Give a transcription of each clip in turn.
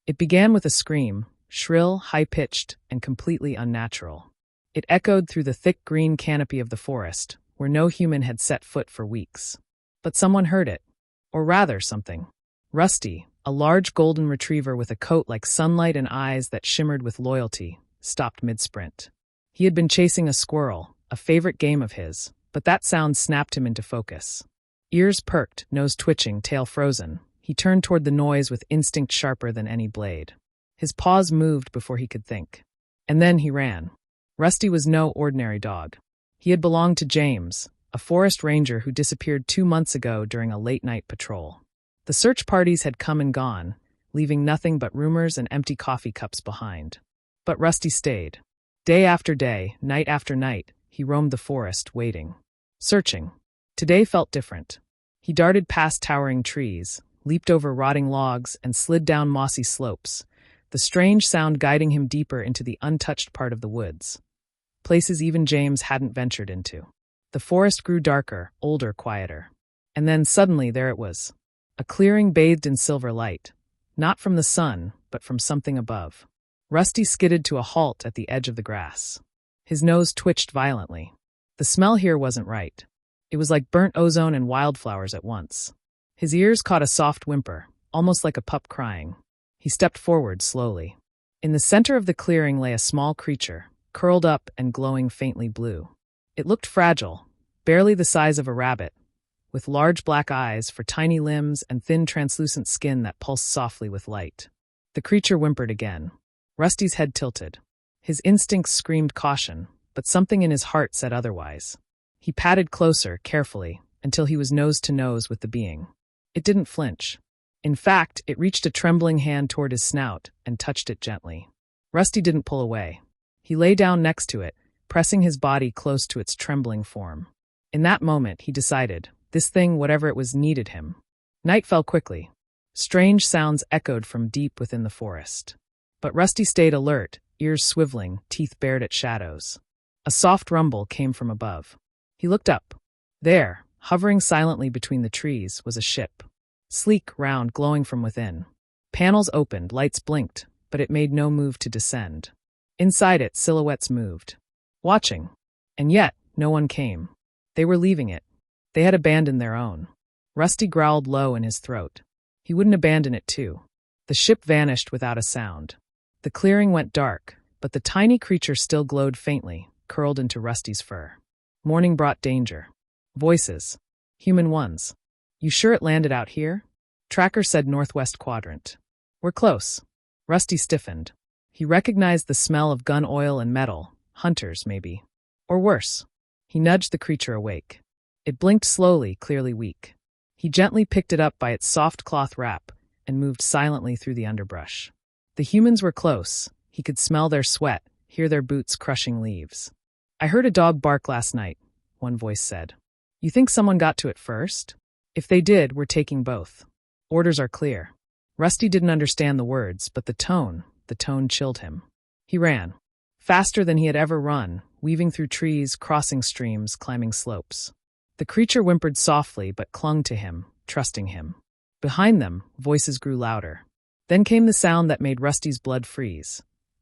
It began with a scream, shrill, high-pitched, and completely unnatural. It echoed through the thick green canopy of the forest, where no human had set foot for weeks. But someone heard it. Or rather, something. Rusty, a large golden retriever with a coat like sunlight and eyes that shimmered with loyalty, stopped mid-sprint. He had been chasing a squirrel, a favorite game of his, but that sound snapped him into focus. Ears perked, nose twitching, tail frozen, he turned toward the noise with instinct sharper than any blade. His paws moved before he could think. And then he ran. Rusty was no ordinary dog. He had belonged to James, a forest ranger who disappeared 2 months ago during a late-night patrol. The search parties had come and gone, leaving nothing but rumors and empty coffee cups behind. But Rusty stayed. Day after day, night after night, he roamed the forest, waiting. Searching. Today felt different. He darted past towering trees, leaped over rotting logs, and slid down mossy slopes, the strange sound guiding him deeper into the untouched part of the woods. Places even James hadn't ventured into. The forest grew darker, older, quieter. And then suddenly there it was. A clearing bathed in silver light. Not from the sun, but from something above. Rusty skidded to a halt at the edge of the grass. His nose twitched violently. The smell here wasn't right. It was like burnt ozone and wildflowers at once. His ears caught a soft whimper, almost like a pup crying. He stepped forward slowly. In the center of the clearing lay a small creature, curled up and glowing faintly blue. It looked fragile, barely the size of a rabbit, with large black eyes for tiny limbs and thin translucent skin that pulsed softly with light. The creature whimpered again. Rusty's head tilted. His instincts screamed caution, but something in his heart said otherwise. He padded closer, carefully, until he was nose to nose with the being. It didn't flinch. In fact, it reached a trembling hand toward his snout and touched it gently. Rusty didn't pull away. He lay down next to it, pressing his body close to its trembling form. In that moment, he decided, this thing, whatever it was, needed him. Night fell quickly. Strange sounds echoed from deep within the forest. But Rusty stayed alert, ears swiveling, teeth bared at shadows. A soft rumble came from above. He looked up. There, hovering silently between the trees, was a ship. Sleek, round, glowing from within. Panels opened, lights blinked, but it made no move to descend. Inside it, silhouettes moved. Watching. And yet, no one came. They were leaving it. They had abandoned their own. Rusty growled low in his throat. He wouldn't abandon it too. The ship vanished without a sound. The clearing went dark, but the tiny creature still glowed faintly, curled into Rusty's fur. Morning brought danger. Voices. Human ones. You sure it landed out here? Tracker said northwest quadrant. We're close. Rusty stiffened. He recognized the smell of gun oil and metal. Hunters, maybe. Or worse. He nudged the creature awake. It blinked slowly, clearly weak. He gently picked it up by its soft cloth wrap and moved silently through the underbrush. The humans were close. He could smell their sweat, hear their boots crushing leaves. I heard a dog bark last night, one voice said. You think someone got to it first? If they did, we're taking both. Orders are clear. Rusty didn't understand the words, but the tone chilled him. He ran. Faster than he had ever run, weaving through trees, crossing streams, climbing slopes. The creature whimpered softly but clung to him, trusting him. Behind them, voices grew louder. Then came the sound that made Rusty's blood freeze.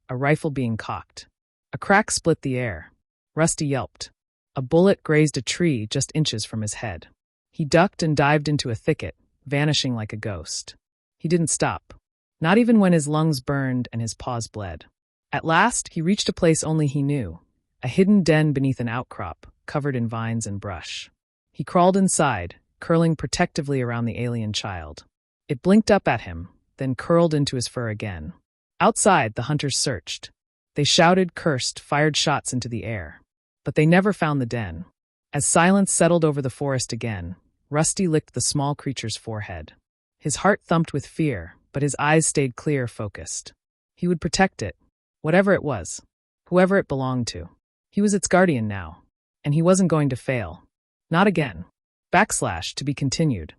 A rifle being cocked. A crack split the air. Rusty yelped. A bullet grazed a tree just inches from his head. He ducked and dived into a thicket, vanishing like a ghost. He didn't stop. Not even when his lungs burned and his paws bled. At last, he reached a place only he knew. A hidden den beneath an outcrop, covered in vines and brush. He crawled inside, curling protectively around the alien child. It blinked up at him, then curled into his fur again. Outside, the hunters searched. They shouted, cursed, fired shots into the air. But they never found the den. As silence settled over the forest again, Rusty licked the small creature's forehead. His heart thumped with fear, but his eyes stayed clear, focused. He would protect it, whatever it was, whoever it belonged to. He was its guardian now, and he wasn't going to fail. Not again. To be continued.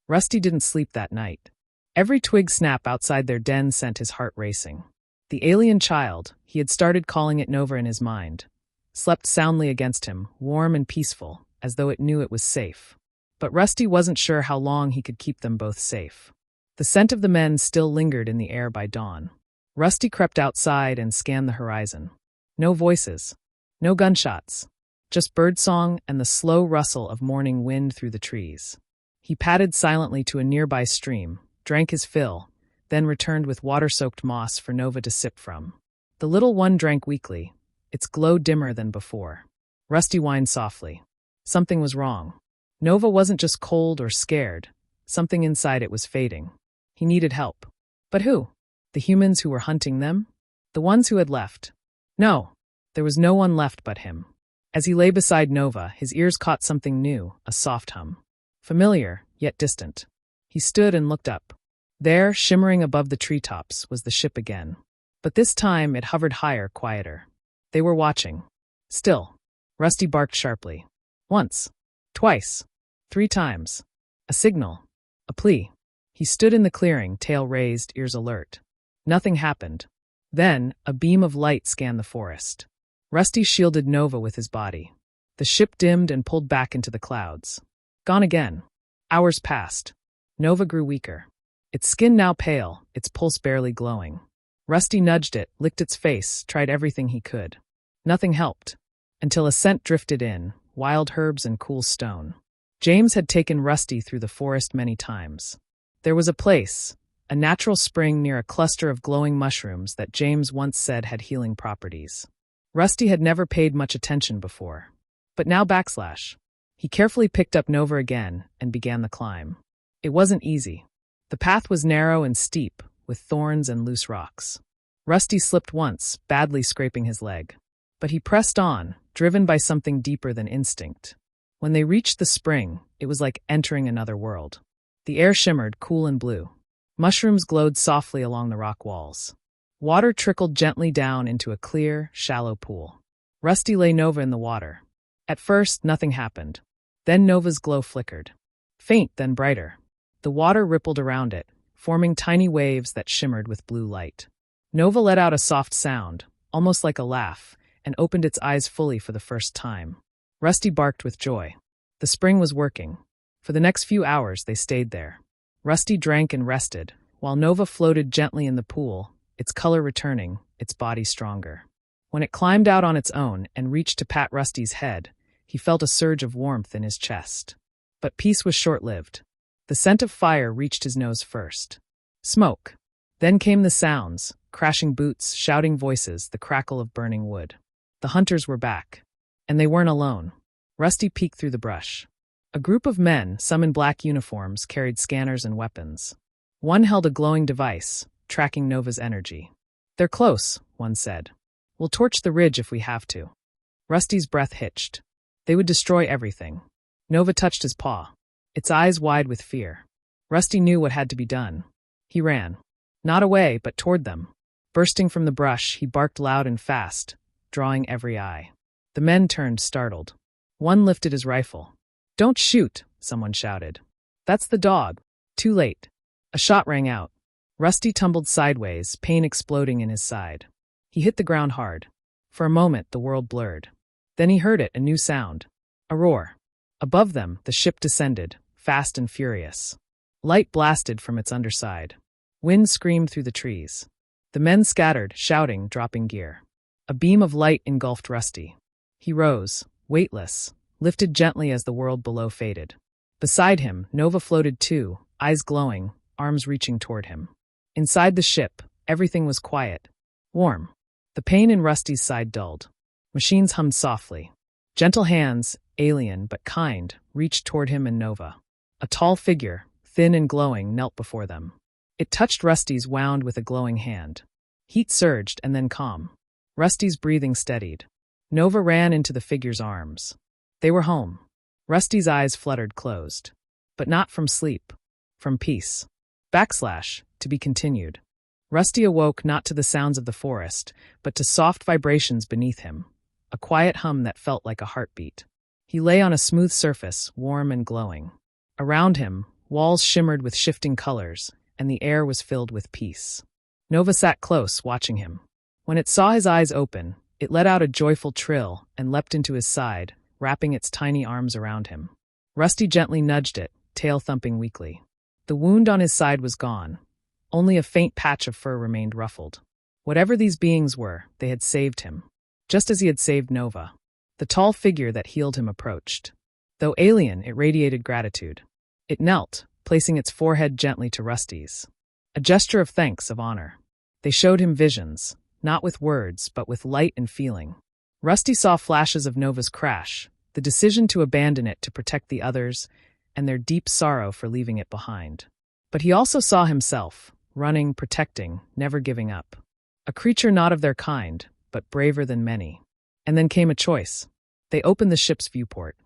Rusty didn't sleep that night. Every twig snap outside their den sent his heart racing. The alien child, he had started calling it Nova in his mind, slept soundly against him, warm and peaceful, as though it knew it was safe. But Rusty wasn't sure how long he could keep them both safe. The scent of the men still lingered in the air by dawn. Rusty crept outside and scanned the horizon. No voices. No gunshots. Just birdsong and the slow rustle of morning wind through the trees. He padded silently to a nearby stream, drank his fill, then returned with water-soaked moss for Nova to sip from. The little one drank weakly, its glow dimmer than before. Rusty whined softly. Something was wrong. Nova wasn't just cold or scared. Something inside it was fading. He needed help. But who? The humans who were hunting them? The ones who had left? No, there was no one left but him. As he lay beside Nova, his ears caught something new, a soft hum. Familiar, yet distant. He stood and looked up. There, shimmering above the treetops, was the ship again. But this time it hovered higher, quieter. They were watching. Still. Rusty barked sharply. Once. Twice. 3 times. A signal. A plea. He stood in the clearing, tail raised, ears alert. Nothing happened. Then, a beam of light scanned the forest. Rusty shielded Nova with his body. The ship dimmed and pulled back into the clouds. Gone again. Hours passed. Nova grew weaker. Its skin now pale, its pulse barely glowing. Rusty nudged it, licked its face, tried everything he could. Nothing helped. Until a scent drifted in, wild herbs and cool stone. James had taken Rusty through the forest many times. There was a place, a natural spring near a cluster of glowing mushrooms that James once said had healing properties. Rusty had never paid much attention before. But now he carefully picked up Nova again and began the climb. It wasn't easy. The path was narrow and steep, with thorns and loose rocks. Rusty slipped once, badly scraping his leg. But he pressed on, driven by something deeper than instinct. When they reached the spring, it was like entering another world. The air shimmered, cool and blue. Mushrooms glowed softly along the rock walls. Water trickled gently down into a clear, shallow pool. Rusty lay Nova in the water. At first, nothing happened. Then Nova's glow flickered. Faint, then brighter. The water rippled around it, forming tiny waves that shimmered with blue light. Nova let out a soft sound, almost like a laugh, and opened its eyes fully for the first time. Rusty barked with joy. The spring was working. For the next few hours, they stayed there. Rusty drank and rested, while Nova floated gently in the pool, its color returning, its body stronger. When it climbed out on its own and reached to pat Rusty's head, he felt a surge of warmth in his chest. But peace was short-lived. The scent of fire reached his nose first. Smoke. Then came the sounds, crashing boots, shouting voices, the crackle of burning wood. The hunters were back. And they weren't alone. Rusty peeked through the brush. A group of men, some in black uniforms, carried scanners and weapons. One held a glowing device, tracking Nova's energy. "They're close," one said. "We'll torch the ridge if we have to." Rusty's breath hitched. They would destroy everything. Nova touched his paw, its eyes wide with fear. Rusty knew what had to be done. He ran. Not away, but toward them. Bursting from the brush, he barked loud and fast, drawing every eye. The men turned, startled. One lifted his rifle. "Don't shoot," someone shouted. "That's the dog." Too late. A shot rang out. Rusty tumbled sideways, pain exploding in his side. He hit the ground hard. For a moment, the world blurred. Then he heard it, a new sound. A roar. Above them, the ship descended, fast and furious. Light blasted from its underside. Wind screamed through the trees. The men scattered, shouting, dropping gear. A beam of light engulfed Rusty. He rose, weightless, lifted gently as the world below faded. Beside him, Nova floated too, eyes glowing, arms reaching toward him. Inside the ship, everything was quiet. Warm. The pain in Rusty's side dulled. Machines hummed softly. Gentle hands, alien but kind, reached toward him and Nova. A tall figure, thin and glowing, knelt before them. It touched Rusty's, wound with a glowing hand. Heat surged and then calm. Rusty's breathing steadied. Nova ran into the figure's arms. They were home. Rusty's eyes fluttered closed. But not from sleep. From peace. To be continued. Rusty awoke not to the sounds of the forest, but to soft vibrations beneath him. A quiet hum that felt like a heartbeat. He lay on a smooth surface, warm and glowing. Around him, walls shimmered with shifting colors, and the air was filled with peace. Nova sat close, watching him. When it saw his eyes open, it let out a joyful trill and leapt into his side, wrapping its tiny arms around him. Rusty gently nudged it, tail thumping weakly. The wound on his side was gone. Only a faint patch of fur remained ruffled. Whatever these beings were, they had saved him. Just as he had saved Nova. The tall figure that healed him approached. Though alien, it radiated gratitude. It knelt, placing its forehead gently to Rusty's. A gesture of thanks, of honor. They showed him visions, not with words, but with light and feeling. Rusty saw flashes of Nova's crash, the decision to abandon it to protect the others, and their deep sorrow for leaving it behind. But he also saw himself, running, protecting, never giving up. A creature not of their kind, but braver than many. And then came a choice. They opened the ship's viewport.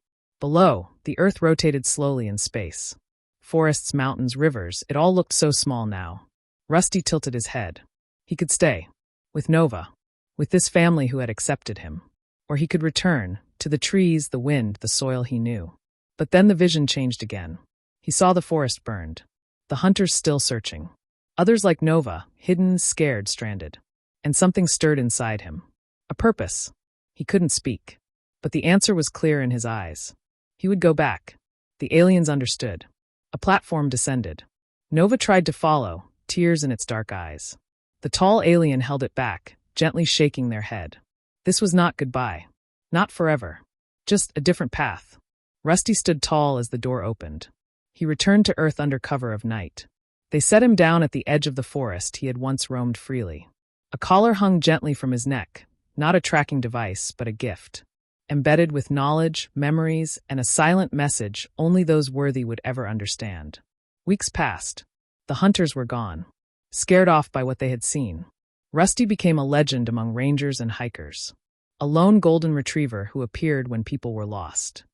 Below, the Earth rotated slowly in space. Forests, mountains, rivers, it all looked so small now. Rusty tilted his head. He could stay. With Nova. With this family who had accepted him. Or he could return, to the trees, the wind, the soil he knew. But then the vision changed again. He saw the forest burned. The hunters still searching. Others like Nova, hidden, scared, stranded. And something stirred inside him. A purpose. He couldn't speak. But the answer was clear in his eyes. He would go back. The aliens understood. A platform descended. Nova tried to follow, tears in its dark eyes. The tall alien held it back, gently shaking their head. This was not goodbye. Not forever. Just a different path. Rusty stood tall as the door opened. He returned to Earth under cover of night. They set him down at the edge of the forest he had once roamed freely. A collar hung gently from his neck, not a tracking device, but a gift. Embedded with knowledge, memories, and a silent message only those worthy would ever understand. Weeks passed. The hunters were gone. Scared off by what they had seen. Rusty became a legend among rangers and hikers. A lone golden retriever who appeared when people were lost.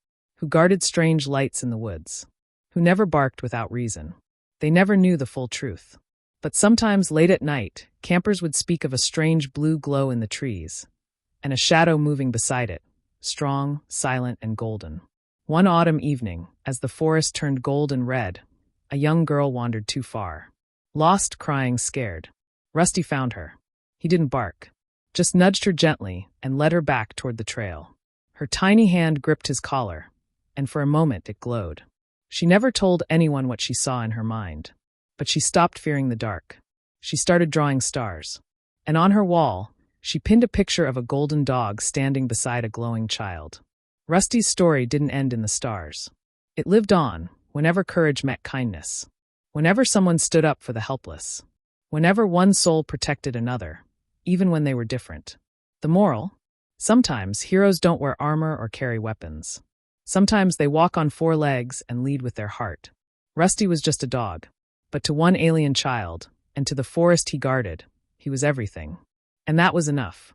Who guarded strange lights in the woods. Who never barked without reason. They never knew the full truth. But sometimes late at night, campers would speak of a strange blue glow in the trees, and a shadow moving beside it, strong, silent, and golden. One autumn evening, as the forest turned gold and red, a young girl wandered too far. Lost, crying, scared. Rusty found her. He didn't bark, just nudged her gently and led her back toward the trail. Her tiny hand gripped his collar, and for a moment it glowed. She never told anyone what she saw in her mind, but she stopped fearing the dark. She started drawing stars, and on her wall, she pinned a picture of a golden dog standing beside a glowing child. Rusty's story didn't end in the stars. It lived on, whenever courage met kindness. Whenever someone stood up for the helpless. Whenever one soul protected another, even when they were different. The moral? Sometimes heroes don't wear armor or carry weapons. Sometimes they walk on four legs and lead with their heart. Rusty was just a dog. But to one alien child, and to the forest he guarded, he was everything. And that was enough.